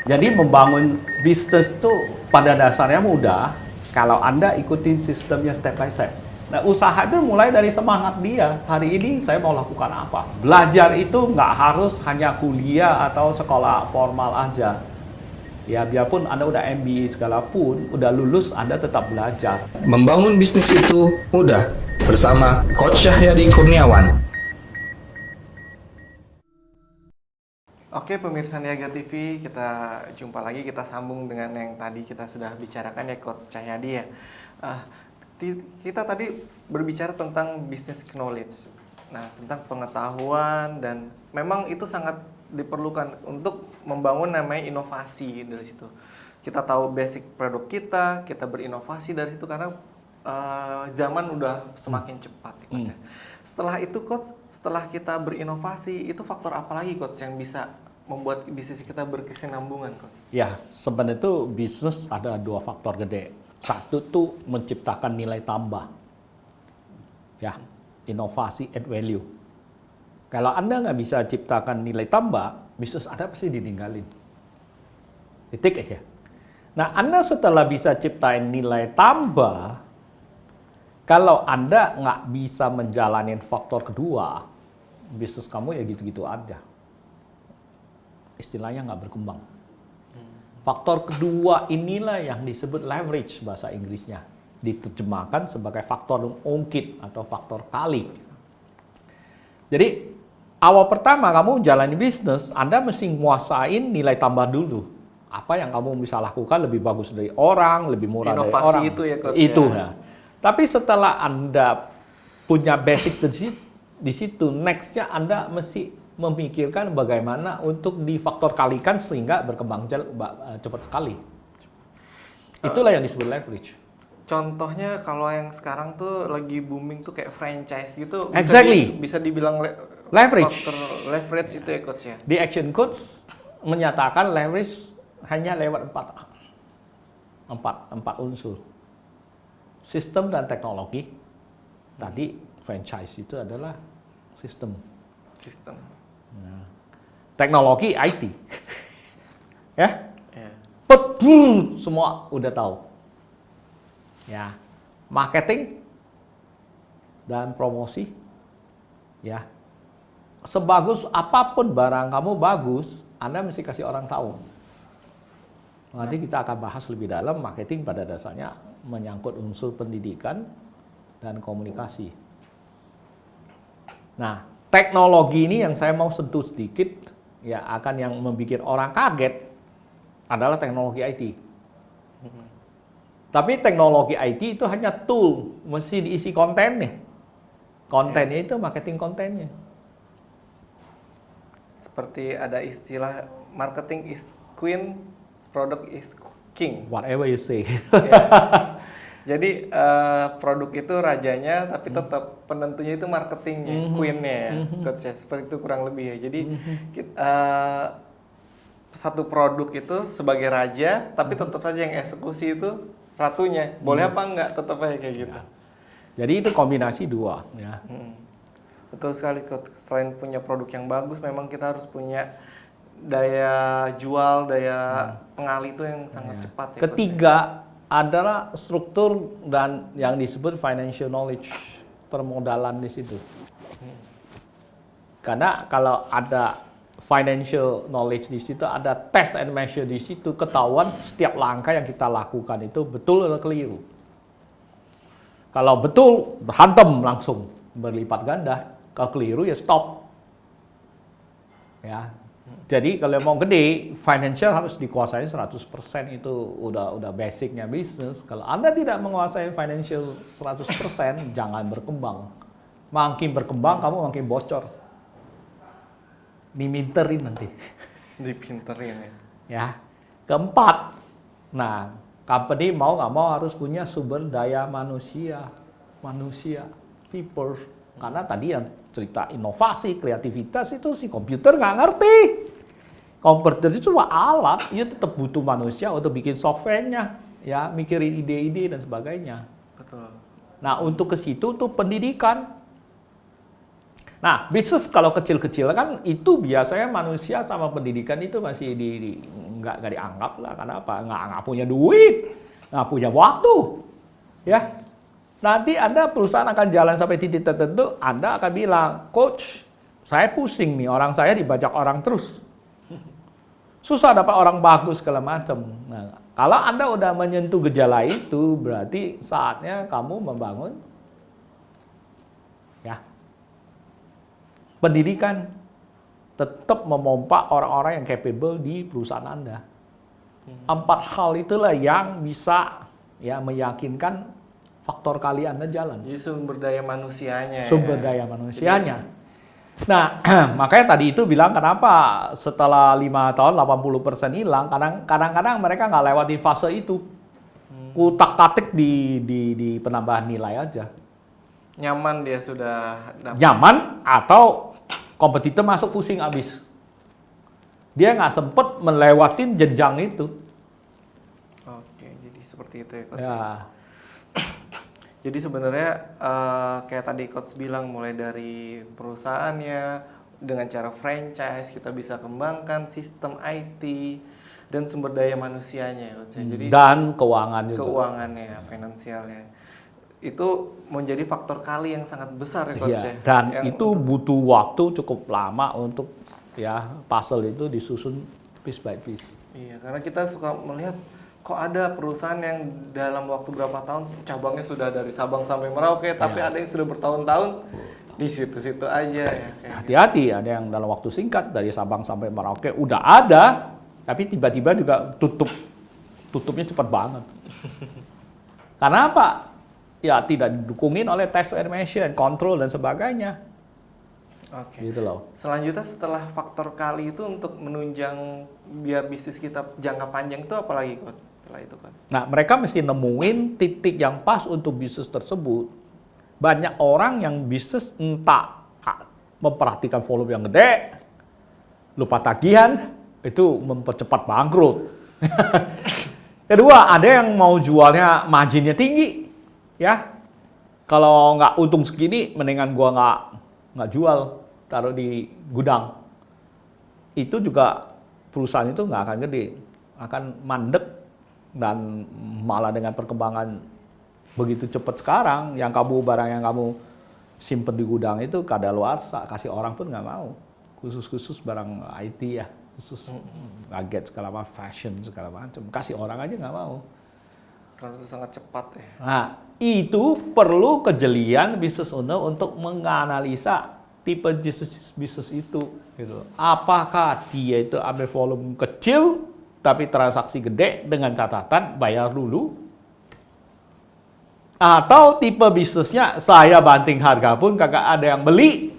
Jadi membangun bisnis itu pada dasarnya mudah kalau Anda ikutin sistemnya step by step. Nah, usaha itu mulai dari semangat dia. Hari ini saya mau lakukan apa? Belajar itu nggak harus hanya kuliah atau sekolah formal aja. Ya, biarpun Anda udah MBA segala pun, udah lulus, Anda tetap belajar. Membangun bisnis itu mudah bersama Coach Syahyadi Kurniawan. Oke, pemirsa Niaga TV, kita jumpa lagi, kita sambung dengan yang tadi kita sudah bicarakan ya, Coach Syahyadi ya. Kita tadi berbicara tentang business knowledge, nah tentang pengetahuan, dan memang itu sangat diperlukan untuk membangun namanya inovasi dari situ. Kita tahu basic produk kita berinovasi dari situ karena zaman udah semakin cepat, Coach. Setelah itu, Coach, setelah kita berinovasi, itu faktor apa lagi, Coach, yang bisa membuat bisnis kita berkesinambungan, Coach? Ya, sebenarnya itu bisnis ada dua faktor gede. Satu tuh menciptakan nilai tambah. Ya, inovasi add value. Kalau Anda nggak bisa ciptakan nilai tambah, bisnis Anda pasti ditinggalin. Titik aja. Nah, Anda setelah bisa ciptain nilai tambah, kalau Anda nggak bisa menjalani faktor kedua, bisnis kamu ya gitu-gitu aja. Istilahnya nggak berkembang. Faktor kedua inilah yang disebut leverage bahasa Inggrisnya. Diterjemahkan sebagai faktor ungkit atau faktor kali. Jadi, awal pertama kamu jalani bisnis, Anda mesti nguasain nilai tambah dulu. Apa yang kamu bisa lakukan lebih bagus dari orang, lebih murah Inovasi dari orang. itu ya, Coach. Itu ya. Tapi setelah Anda punya basic di situ, next-nya Anda mesti memikirkan bagaimana untuk difaktor kalikan sehingga berkembang cepat sekali. Itulah yang disebut leverage. Contohnya kalau yang sekarang tuh lagi booming tuh kayak franchise gitu. Exactly. Bisa dibilang Leverage. faktor leverage itu ya, Coach ya. Di Action Coach menyatakan leverage hanya lewat empat unsur. Sistem dan teknologi. Tadi franchise itu adalah sistem. Nah, teknologi IT. Ya. Semua udah tahu. Ya. Marketing dan promosi. Ya. Sebagus apapun barang kamu bagus, Anda mesti kasih orang tahu. Nanti kita akan bahas lebih dalam. Marketing pada dasarnya menyangkut unsur pendidikan dan komunikasi. Nah, teknologi ini yang saya mau sentuh sedikit, ya akan yang membuat orang kaget adalah teknologi IT. Tapi teknologi IT itu hanya tool, mesti diisi kontennya. Kontennya itu marketing kontennya. Seperti ada istilah marketing is queen, product is king. Whatever you say. Jadi produk itu rajanya, tapi tetap penentunya itu marketingnya, queennya ya, Coach ya. Seperti itu kurang lebih ya. Jadi satu produk itu sebagai raja, tapi tetap saja yang eksekusi itu ratunya. Boleh apa enggak, tetap aja kayak gitu. Jadi itu kombinasi dua. Ya. Betul sekali, Coach. Selain punya produk yang bagus, memang kita harus punya daya jual, daya pengali itu yang sangat cepat ya, Ketiga adalah struktur dan yang disebut financial knowledge, permodalan di situ. Karena kalau ada financial knowledge di situ, ada test and measure di situ, ketahuan setiap langkah yang kita lakukan itu betul atau keliru. Kalau betul, hantam langsung berlipat ganda. Kalau keliru ya stop. Ya. Jadi kalau mau gede, financial harus dikuasai 100%, itu udah basicnya bisnis. Kalau Anda tidak menguasai financial 100%, jangan berkembang. Makin berkembang, kamu makin bocor. Diminterin nanti. dipinterin ya. Ya. Keempat, nah, company mau nggak mau harus punya sumber daya manusia, people. Karena tadi yang cerita inovasi, kreativitas itu si komputer nggak ngerti. Komputer itu cuma alat, dia tetap butuh manusia untuk bikin softwarenya, ya, mikirin ide-ide dan sebagainya. Betul. Nah, untuk ke situ tuh pendidikan. Nah, bisnis kalau kecil-kecil kan itu biasanya manusia sama pendidikan itu masih nggak dianggap lah. Karena apa? Nggak punya duit, nggak punya waktu. Ya, nanti Anda perusahaan akan jalan sampai titik tertentu, Anda akan bilang, coach, saya pusing nih, orang saya dibajak orang terus. Susah dapat orang bagus segala macam. Nah, kalau Anda udah menyentuh gejala itu, berarti saatnya kamu membangun ya pendidikan, tetap memompa orang-orang yang capable di perusahaan Anda. 4 hal itulah yang bisa ya meyakinkan faktor kali Anda jalan. Jadi sumber daya manusianya. Sumber ya. daya manusianya. Nah, makanya tadi itu bilang kenapa setelah 5 tahun 80% hilang, kadang-kadang mereka nggak lewati fase itu. Kutak-katik di penambahan nilai aja. Nyaman dia sudah dapat. Nyaman atau kompetitor masuk pusing abis. Dia nggak sempet melewatin jenjang itu. Oke, jadi seperti itu ya coach. Ya. Jadi sebenarnya kayak tadi coach bilang, mulai dari perusahaannya dengan cara franchise kita bisa kembangkan sistem IT dan sumber daya manusianya ya coach. Jadi Dan keuangan juga. keuangannya, finansialnya itu menjadi faktor kali yang sangat besar ya coach Iya, ya. dan Yang itu butuh waktu cukup lama untuk ya puzzle itu disusun piece by piece. Iya, karena kita suka melihat kok ada perusahaan yang dalam waktu berapa tahun cabangnya sudah dari Sabang sampai Merauke, tapi ada yang sudah bertahun-tahun di situ-situ aja ya. Kayak gitu. Hati-hati, ada yang dalam waktu singkat dari Sabang sampai Merauke udah ada, tapi tiba-tiba juga tutupnya cepat banget. Karena apa? Ya tidak didukungin oleh test automation, control dan sebagainya. Oke. Gitu loh. Selanjutnya setelah faktor kali itu untuk menunjang biar bisnis kita jangka panjang itu apalagi coach setelah itu coach? Nah, mereka mesti nemuin titik yang pas untuk bisnis tersebut. Banyak orang yang bisnis entah memperhatikan volume yang gede, lupa tagihan, itu mempercepat bangkrut. Kedua, ada yang mau jualnya marginnya tinggi, ya. Kalau nggak untung segini, mendingan gua nggak jual, taruh di gudang. Itu juga perusahaan itu nggak akan gede, akan mandek, dan malah dengan perkembangan begitu cepat sekarang, yang barang yang kamu simpen di gudang itu kadaluarsa, kasih orang pun nggak mau. Khusus barang IT ya, khusus gadget segala macam, fashion segala macam, kasih orang aja nggak mau. Karena itu sangat cepat ya. Nah, itu perlu kejelian bisnis owner untuk menganalisa tipe bisnis itu. Gitu. Apakah dia itu ambil volume kecil tapi transaksi gede dengan catatan bayar dulu? Atau tipe bisnisnya saya banting harga pun kagak ada yang beli.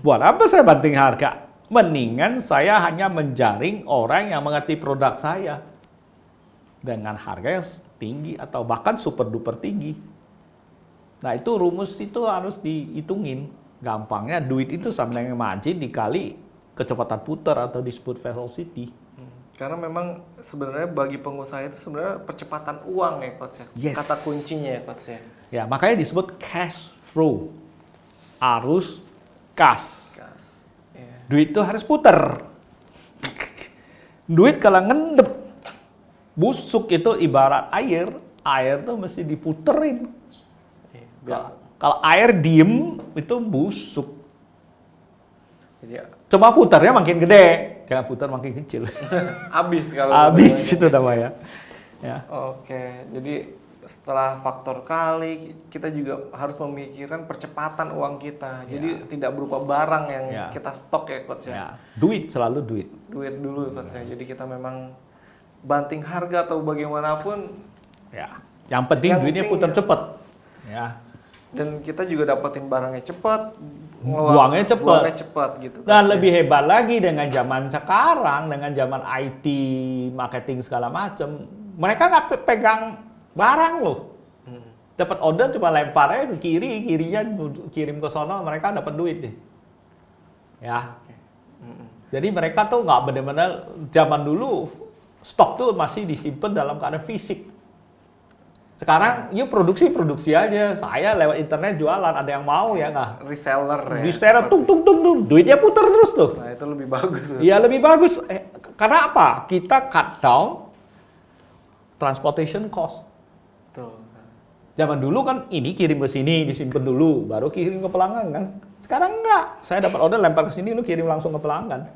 Buat apa saya banting harga? Mendingan saya hanya menjaring orang yang mengerti produk saya dengan harga yang tinggi atau bahkan super duper tinggi. Nah, itu rumus itu harus dihitungin. Gampangnya duit itu sama dengan margin dikali kecepatan putar atau disebut velocity. Karena memang sebenarnya bagi pengusaha itu sebenarnya percepatan uang ya coach ya. Yes. Kata kuncinya ya coach ya. Ya, makanya disebut cash flow. Arus kas. Gas. Ya. Duit itu harus putar. Duit kalau ngendep, busuk itu ibarat air. Air tuh mesti diputerin. Kalau air diem, itu busuk. Jadi Coba putarnya makin gede, jangan putar makin kecil. habis kalau Habis itu namanya. Ya. Oke, jadi setelah faktor kali kita juga harus memikirkan percepatan uang kita. Jadi tidak berupa barang yang kita stok ya coach ya. Ya. Duit selalu duit. Duit dulu coach ya. Jadi kita memang banting harga atau bagaimanapun. Ya. Yang penting duitnya putar cepet. Ya. Dan kita juga dapetin barangnya cepat, Buangnya cepat gitu. Dan coach, lebih hebat lagi dengan zaman sekarang, dengan zaman IT, marketing segala macam, mereka nggak pegang barang loh. Dapat order cuma lempar aja ke kiri, kirinya kirim ke sono, mereka dapat duit deh. Ya. Jadi mereka tuh nggak benar-benar zaman dulu stok tuh masih disimpan dalam keadaan fisik. Sekarang yuk produksi aja. Saya lewat internet jualan, ada yang mau ya nggak? Reseller ya. Di secara tung, duitnya putar terus tuh. Nah itu lebih bagus. Iya lebih bagus. Karena apa? Kita cut down transportation cost. Tuh. Zaman dulu kan ini kirim ke sini, disimpan dulu, baru kirim ke pelanggan kan. Sekarang enggak. Saya dapat order lempar ke sini, lu kirim langsung ke pelanggan.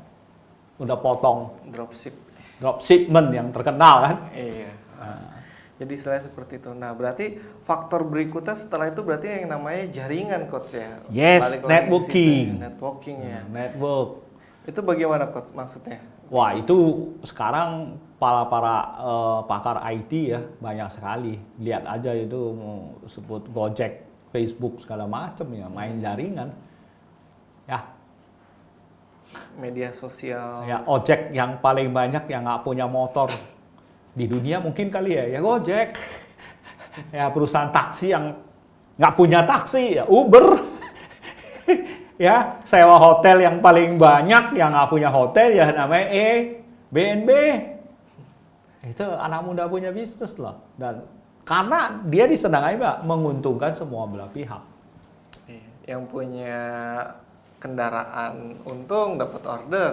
Udah potong. Drop shipment yang terkenal kan. Iya. Jadi istilahnya seperti itu. Nah, berarti faktor berikutnya setelah itu berarti yang namanya jaringan, Coach ya. Yes, Balik lagi networking. di situ, networking ya. Network. Itu bagaimana, Coach, maksudnya? Wah, itu sekarang para pakar IT ya banyak sekali. Lihat aja itu mau sebut Gojek, Facebook segala macam ya, main jaringan. Ya, Media sosial. ya ojek yang paling banyak yang nggak punya motor di dunia mungkin kali ya Gojek. Ya perusahaan taksi yang nggak punya taksi ya Uber. Ya sewa hotel yang paling banyak yang nggak punya hotel ya namanya BNB. Itu anak muda punya bisnis loh, dan karena dia disenangi Mbak, menguntungkan semua belah pihak. Yang punya kendaraan untung dapat order.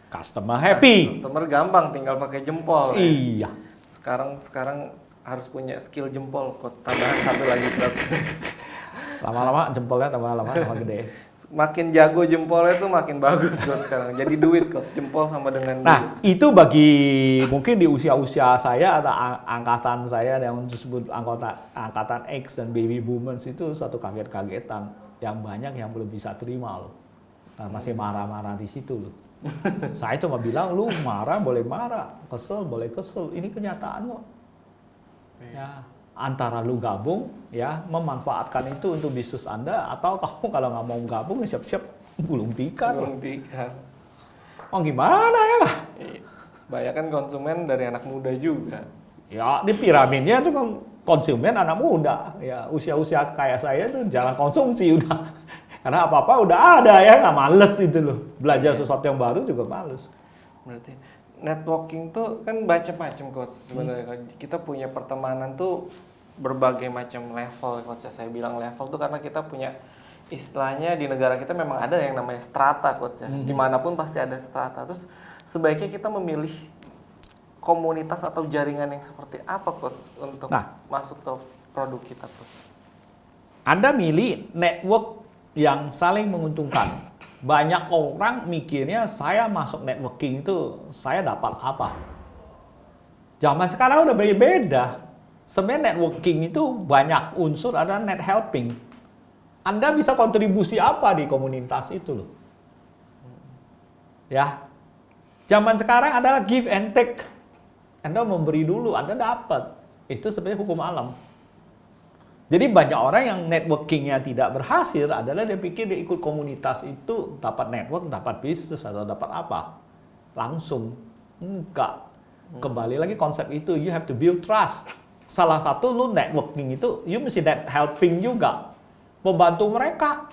Customer happy. Customer gampang tinggal pakai jempol. Iya. Sekarang harus punya skill jempol, Coach. Tambahan satu lagi, Coach. Lama-lama jempolnya tambah gede. Makin jago jempolnya tuh makin bagus, Coach, sekarang. Jadi duit, Coach. Jempol sama dengan duit. Nah, itu bagi mungkin di usia-usia saya atau angkatan saya yang disebut angkatan X dan baby boomers itu satu kaget-kagetan yang banyak yang belum bisa terima loh. Nah, masih marah-marah di situ loh. Saya cuma bilang, lu marah boleh marah, kesel boleh kesel. Ini kenyataan kok. Ya, antara lu gabung, ya memanfaatkan itu untuk bisnis Anda, atau kamu kalau nggak mau gabung, siap-siap gulung tikar. Oh gimana ya lah? Banyak kan konsumen dari anak muda juga. Ya di piramidnya itu kan konsumen anak muda. Ya usia-usia kayak saya tuh jangan konsumsi udah. Karena apa-apa udah ada ya, nggak males itu loh. Belajar sesuatu yang baru juga males. Berarti networking tuh kan macam-macam, Coach. Sebenarnya kita punya pertemanan tuh berbagai macam level, Coach. Saya bilang level tuh karena kita punya istilahnya di negara kita memang ada yang namanya strata, Coach. Dimanapun pasti ada strata. Terus sebaiknya kita memilih komunitas atau jaringan yang seperti apa, Coach, untuk masuk ke produk kita, Coach? Anda milih network yang saling menguntungkan. Banyak orang mikirnya saya masuk networking itu saya dapat apa. Zaman sekarang udah beda. Sebenarnya networking itu banyak unsur, ada net helping. Anda bisa kontribusi apa di komunitas itu loh. Ya. Zaman sekarang adalah give and take. Anda memberi dulu, Anda dapat. Itu sebenarnya hukum alam. Jadi banyak orang yang networkingnya tidak berhasil adalah dia pikir dia ikut komunitas itu dapat network, dapat bisnis atau dapat apa. Langsung. Enggak. Kembali lagi konsep itu, you have to build trust. Salah satu lu networking itu, you mesti net helping juga. Membantu mereka.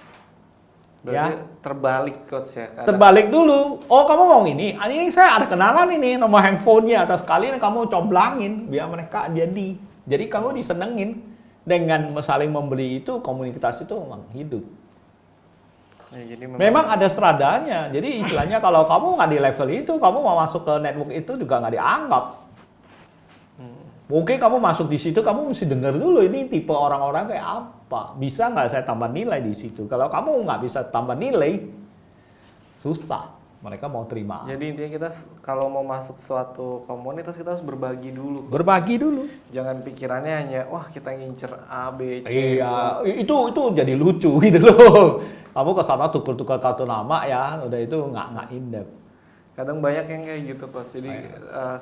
Berarti terbalik, Coach ya? Terbalik dulu. Oh kamu mau ini saya ada kenalan ini, nomor handphonenya. Atau sekalian kamu comblangin, biar mereka jadi. Jadi kamu disenengin. Dengan saling membeli itu, komunitas itu memang hidup. Ya, jadi memang ada stradanya. Jadi istilahnya kalau kamu nggak di level itu, kamu mau masuk ke network itu juga nggak dianggap. Mungkin kamu masuk di situ, kamu mesti dengar dulu ini tipe orang-orang kayak apa. Bisa nggak saya tambah nilai di situ? Kalau kamu nggak bisa tambah nilai, susah. Mereka mau terima. Jadi intinya kita kalau mau masuk suatu komunitas kita harus berbagi dulu. Berbagi dulu. Jangan pikirannya hanya wah kita ngincer A, B, C. Iya, itu jadi lucu gitu loh. Kamu ke sana tukar-tukar kartu nama ya, udah itu nggak in depth. Kadang banyak yang kayak gitu, Coach. Jadi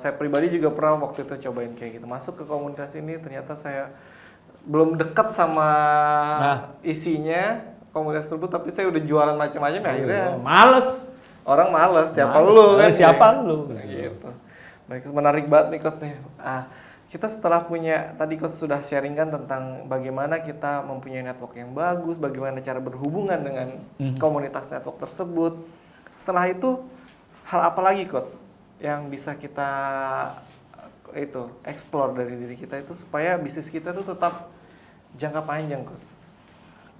saya pribadi juga pernah waktu itu cobain kayak gitu. Masuk ke komunitas ini ternyata saya belum dekat sama isinya komunitas tersebut, tapi saya udah jualan macam-macam ya akhirnya. Males. Orang males, siapa lu kan? Siapa lu? Gitu. Baik, menarik banget nih, Coach. Kita setelah punya, tadi Coach sudah sharingkan tentang bagaimana kita mempunyai network yang bagus, bagaimana cara berhubungan dengan komunitas network tersebut. Setelah itu, hal apa lagi, Coach, yang bisa kita itu explore dari diri kita itu supaya bisnis kita tuh tetap jangka panjang, Coach?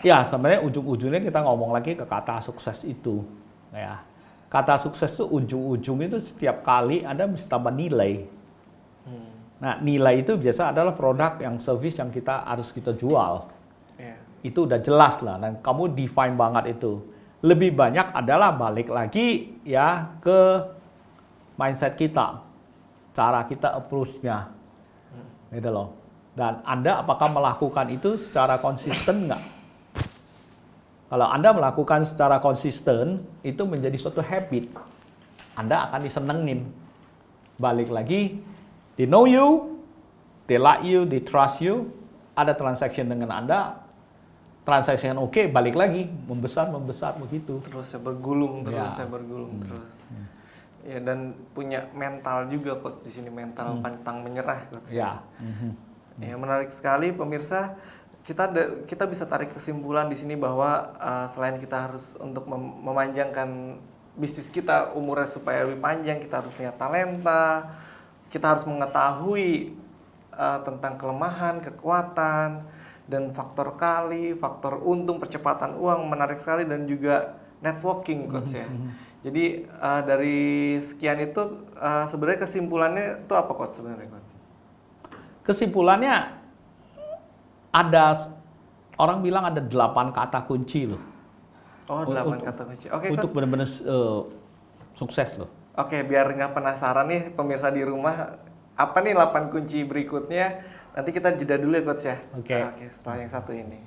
Ya, sebenarnya ujung-ujungnya kita ngomong lagi ke kata sukses itu. Ya, kata sukses itu ujung-ujung itu setiap kali Anda mesti tambah nilai. Nah, nilai itu biasa adalah produk yang service yang harus kita jual. Yeah. Itu udah jelas lah, dan kamu define banget itu. Lebih banyak adalah balik lagi ya ke mindset kita, cara kita approach-nya, gitu loh. Dan Anda apakah melakukan itu secara konsisten nggak? Kalau Anda melakukan secara konsisten, itu menjadi suatu habit. Anda akan disenengin. Balik lagi, they know you, they like you, they trust you, ada transaction dengan Anda, transaction oke, balik lagi, membesar begitu. Terus saya bergulung terus, Ya. terus. Ya, dan punya mental juga, Coach, di sini mental pantang menyerah, Coach. Ya. Ya, menarik sekali pemirsa. Kita bisa tarik kesimpulan di sini bahwa selain kita harus untuk memanjangkan bisnis kita umurnya supaya lebih panjang, kita harus punya talenta, kita harus mengetahui tentang kelemahan, kekuatan, dan faktor kali, faktor untung, percepatan uang, menarik sekali, dan juga networking, Coach, ya. Jadi dari sekian itu sebenarnya kesimpulannya itu apa, Coach, sebenarnya, Coach? Kesimpulannya ada, orang bilang ada 8 kata kunci loh. Oh, 8 kata kunci. Oke, Untuk Coach. benar-benar sukses loh. Oke, biar nggak penasaran nih pemirsa di rumah, apa nih 8 kunci berikutnya? Nanti kita jeda dulu ya, Coach, ya. Oke. Oke, setelah yang satu ini.